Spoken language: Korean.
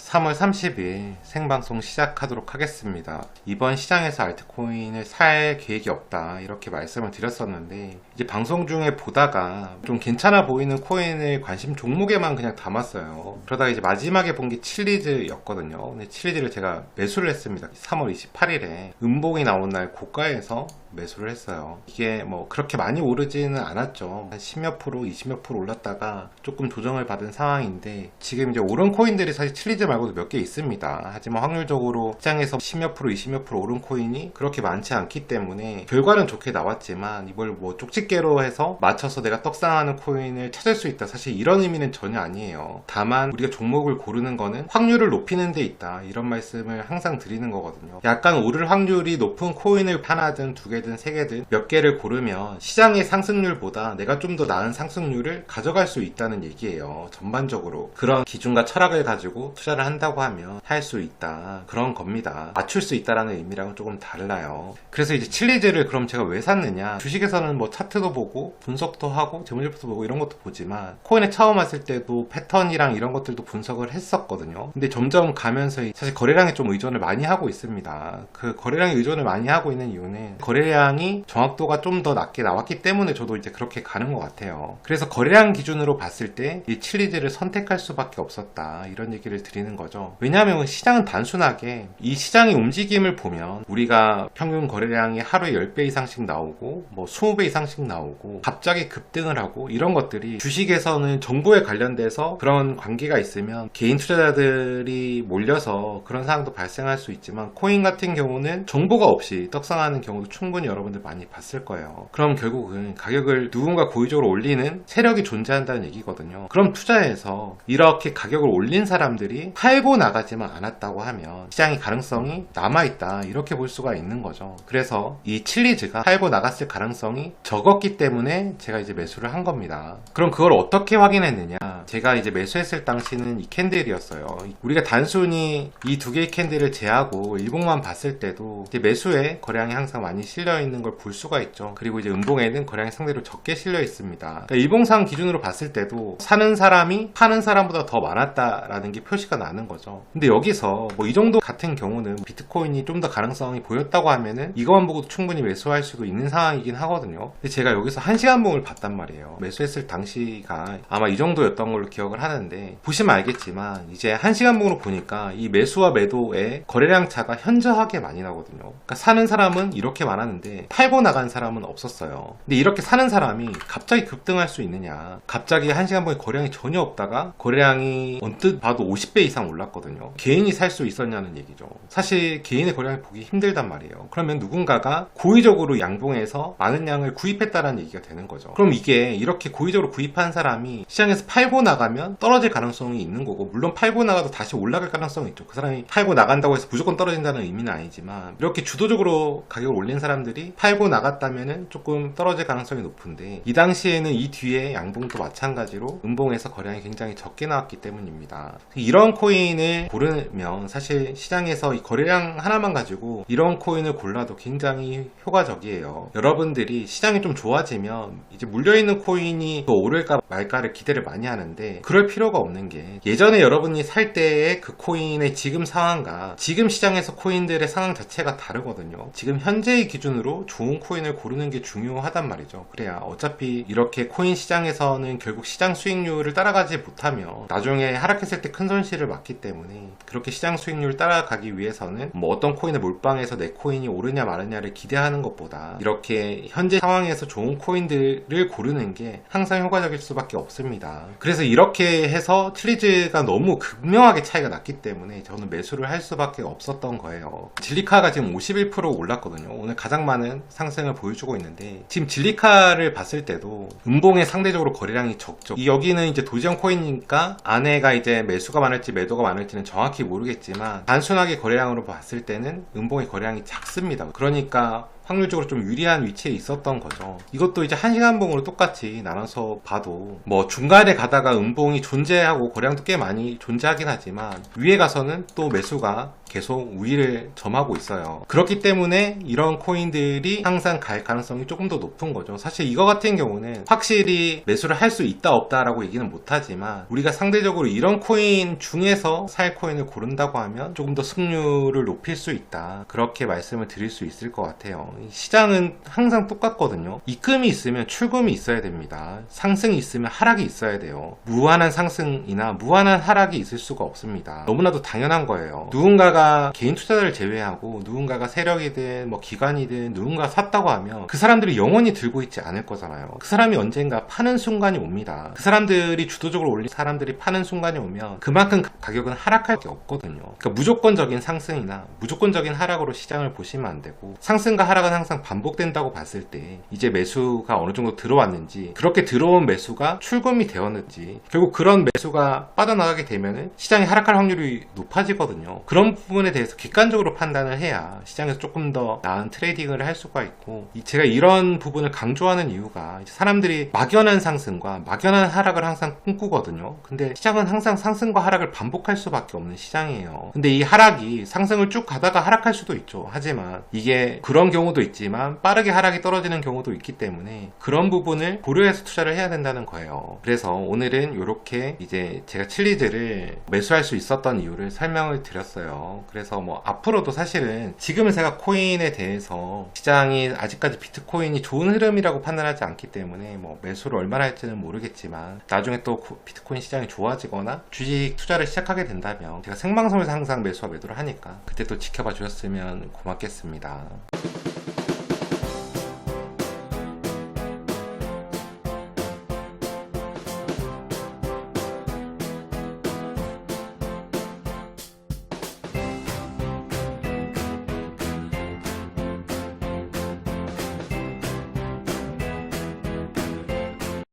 3월 30일 생방송 시작하도록 하겠습니다. 이번 시장에서 알트코인을 살 계획이 없다 이렇게 말씀을 드렸었는데, 이제 방송 중에 보다가 좀 괜찮아 보이는 코인을 관심 종목에만 그냥 담았어요. 그러다가 이제 마지막에 본 게 칠리즈였거든요. 근데 칠리즈를 제가 매수를 했습니다. 3월 28일에 음봉이 나온 날 고가에서 매수를 했어요. 이게 뭐 그렇게 많이 오르지는 않았죠. 한 10몇 프로, 20몇 프로 올랐다가 조금 조정을 받은 상황인데, 지금 이제 오른 코인들이 사실 칠리즈 말고도 몇 개 있습니다. 하지만 확률적으로 시장에서 10몇 프로, 20몇 프로 오른 코인이 그렇게 많지 않기 때문에 결과는 좋게 나왔지만, 이걸 뭐 쪽집게로 해서 맞춰서 내가 떡상하는 코인을 찾을 수 있다, 사실 이런 의미는 전혀 아니에요. 다만 우리가 종목을 고르는 거는 확률을 높이는 데 있다, 이런 말씀을 항상 드리는 거거든요. 약간 오를 확률이 높은 코인을 하나든 두 개든 세 개든 몇 개를 고르면 시장의 상승률보다 내가 좀 더 나은 상승률을 가져갈 수 있다는 얘기예요. 전반적으로 그런 기준과 철학을 가지고 투자를 한다고 하면 할 수 있다, 그런 겁니다. 맞출 수 있다라는 의미랑은 조금 달라요. 그래서 이제 칠리즈를 그럼 제가 왜 샀느냐, 주식에서는 뭐 차트도 보고 분석도 하고 재무제표도 보고 이런 것도 보지만, 코인에 처음 왔을 때도 패턴이랑 이런 것들도 분석을 했었거든요. 근데 점점 가면서 사실 거래량에 좀 의존을 많이 하고 있습니다. 그 거래량에 의존을 많이 하고 있는 이유는 거래량이 정확도가 좀 더 낮게 나왔기 때문에 저도 이제 그렇게 가는 것 같아요. 그래서 거래량 기준으로 봤을 때 이 칠리즈를 선택할 수밖에 없었다, 이런 얘기를 드리는 거죠. 왜냐하면 시장은 단순하게 이 시장의 움직임을 보면 우리가 평균 거래량이 하루에 10배 이상씩 나오고 뭐 20배 이상씩 나오고 갑자기 급등을 하고, 이런 것들이 주식에서는 정보에 관련돼서 그런 관계가 있으면 개인 투자자들이 몰려서 그런 상황도 발생할 수 있지만, 코인 같은 경우는 정보가 없이 떡상하는 경우도 충분히 여러분들 많이 봤을 거예요. 그럼 결국은 가격을 누군가 고의적으로 올리는 세력이 존재한다는 얘기거든요. 그럼 투자에서 이렇게 가격을 올린 사람들이 팔고 나가지만 않았다고 하면 시장의 가능성이 남아있다, 이렇게 볼 수가 있는 거죠. 그래서 이 칠리즈가 팔고 나갔을 가능성이 적었기 때문에 제가 이제 매수를 한 겁니다. 그럼 그걸 어떻게 확인했느냐, 제가 이제 매수했을 당시는 이 캔들이었어요. 우리가 단순히 이 두 개의 캔들을 제하고 일봉만 봤을 때도 이제 매수에 거래량이 항상 많이 실려 있는 걸 볼 수가 있죠. 그리고 이제 음봉에는 거래량이 상대로 적게 실려 있습니다. 그러니까 일봉상 기준으로 봤을 때도 사는 사람이 파는 사람보다 더 많았다라는 게 표시가 나는 거죠. 근데 여기서 뭐 이 정도 같은 경우는 비트코인이 좀 더 가능성이 보였다고 하면은 이것만 보고도 충분히 매수할 수도 있는 상황이긴 하거든요. 근데 제가 여기서 1시간봉을 봤단 말이에요. 매수했을 당시가 아마 이 정도였던 걸로 기억을 하는데, 보시면 알겠지만 이제 1시간봉으로 보니까 이 매수와 매도의 거래량 차가 현저하게 많이 나거든요. 그러니까 사는 사람은 이렇게 많았는데 팔고 나간 사람은 없었어요. 근데 이렇게 사는 사람이 갑자기 급등할 수 있느냐, 갑자기 1시간봉에 거래량이 전혀 없다가 거래량이 언뜻 봐도 50배 이상 올랐거든요. 개인이 살 수 있었냐는 얘기죠. 사실 개인의 거래량을 보기 힘들단 말이에요. 그러면 누군가가 고의적으로 양봉에서 많은 양을 구입했다라는 얘기가 되는 거죠. 그럼 이게 이렇게 고의적으로 구입한 사람이 시장에서 팔고 나가면 떨어질 가능성이 있는 거고, 물론 팔고 나가도 다시 올라갈 가능성이 있죠. 그 사람이 팔고 나간다고 해서 무조건 떨어진다는 의미는 아니지만, 이렇게 주도적으로 가격을 올린 사람들이 팔고 나갔다면은 조금 떨어질 가능성이 높은데, 이 당시에는 이 뒤에 양봉도 마찬가지로 음봉에서 거래량이 굉장히 적게 나왔기 때문입니다. 이런 코인을 고르면 사실 시장에서 이 거래량 하나만 가지고 이런 코인을 골라도 굉장히 효과적이에요. 여러분들이 시장이 좀 좋아지면 이제 물려있는 코인이 더 오를까 말까를 기대를 많이 하는데, 그럴 필요가 없는 게, 예전에 여러분이 살 때의 그 코인의 지금 상황과 지금 시장에서 코인들의 상황 자체가 다르거든요. 지금 현재의 기준으로 좋은 코인을 고르는 게 중요하단 말이죠. 그래야 어차피 이렇게 코인 시장에서는 결국 시장 수익률을 따라가지 못하면 나중에 하락했을 때 큰 손실을 봤기 때문에, 그렇게 시장 수익률을 따라가기 위해서는 뭐 어떤 코인을 몰빵해서 내 코인이 오르냐 마르냐를 기대하는 것보다 이렇게 현재 상황에서 좋은 코인들을 고르는 게 항상 효과적일 수밖에 없습니다. 그래서 이렇게 해서 칠리즈가 너무 극명하게 차이가 났기 때문에 저는 매수를 할 수밖에 없었던 거예요. 진리카가 지금 51% 올랐거든요. 오늘 가장 많은 상승을 보여주고 있는데, 지금 진리카를 봤을 때도 음봉에 상대적으로 거래량이 적죠. 여기는 이제 도지형 코인이니까 안에가 이제 매수가 많을지 매도가 많을지는 정확히 모르겠지만, 단순하게 거래량으로 봤을 때는 음봉의 거래량이 작습니다. 그러니까 확률적으로 좀 유리한 위치에 있었던 거죠. 이것도 이제 1시간봉으로 똑같이 나눠서 봐도 뭐 중간에 가다가 음봉이 존재하고 거래량도 꽤 많이 존재하긴 하지만 위에 가서는 또 매수가 계속 우위를 점하고 있어요. 그렇기 때문에 이런 코인들이 항상 갈 가능성이 조금 더 높은 거죠. 사실 이거 같은 경우는 확실히 매수를 할 수 있다 없다라고 얘기는 못하지만 우리가 상대적으로 이런 코인 중에서 살 코인을 고른다고 하면 조금 더 승률을 높일 수 있다, 그렇게 말씀을 드릴 수 있을 것 같아요. 시장은 항상 똑같거든요. 입금이 있으면 출금이 있어야 됩니다. 상승이 있으면 하락이 있어야 돼요. 무한한 상승이나 무한한 하락이 있을 수가 없습니다. 너무나도 당연한 거예요. 누군가가 개인 투자자를 제외하고 누군가가 세력이든 뭐 기관이든 누군가 샀다고 하면 그 사람들이 영원히 들고 있지 않을 거잖아요. 그 사람이 언젠가 파는 순간이 옵니다. 그 사람들이 주도적으로 올린 사람들이 파는 순간이 오면 그만큼 가격은 하락할 게 없거든요. 그러니까 무조건적인 상승이나 무조건적인 하락으로 시장을 보시면 안 되고, 상승과 하락은 항상 반복된다고 봤을 때 이제 매수가 어느 정도 들어왔는지, 그렇게 들어온 매수가 출금이 되었는지, 결국 그런 매수가 빠져나가게 되면은 시장이 하락할 확률이 높아지거든요. 그런 부분에 대해서 객관적으로 판단을 해야 시장에서 조금 더 나은 트레이딩을 할 수가 있고, 제가 이런 부분을 강조하는 이유가 사람들이 막연한 상승과 막연한 하락을 항상 꿈꾸거든요. 근데 시장은 항상 상승과 하락을 반복할 수밖에 없는 시장이에요. 근데 이 하락이 상승을 쭉 가다가 하락할 수도 있죠. 하지만 이게 그런 경우도 있지만 빠르게 하락이 떨어지는 경우도 있기 때문에 그런 부분을 고려해서 투자를 해야 된다는 거예요. 그래서 오늘은 이렇게 이제 제가 칠리즈를 매수할 수 있었던 이유를 설명을 드렸어요. 그래서 뭐 앞으로도 사실은 지금은 제가 코인에 대해서 시장이 아직까지 비트코인이 좋은 흐름이라고 판단하지 않기 때문에 뭐 매수를 얼마나 할지는 모르겠지만, 나중에 또 비트코인 시장이 좋아지거나 주식 투자를 시작하게 된다면 제가 생방송에서 항상 매수와 매도를 하니까 그때 또 지켜봐 주셨으면 고맙겠습니다.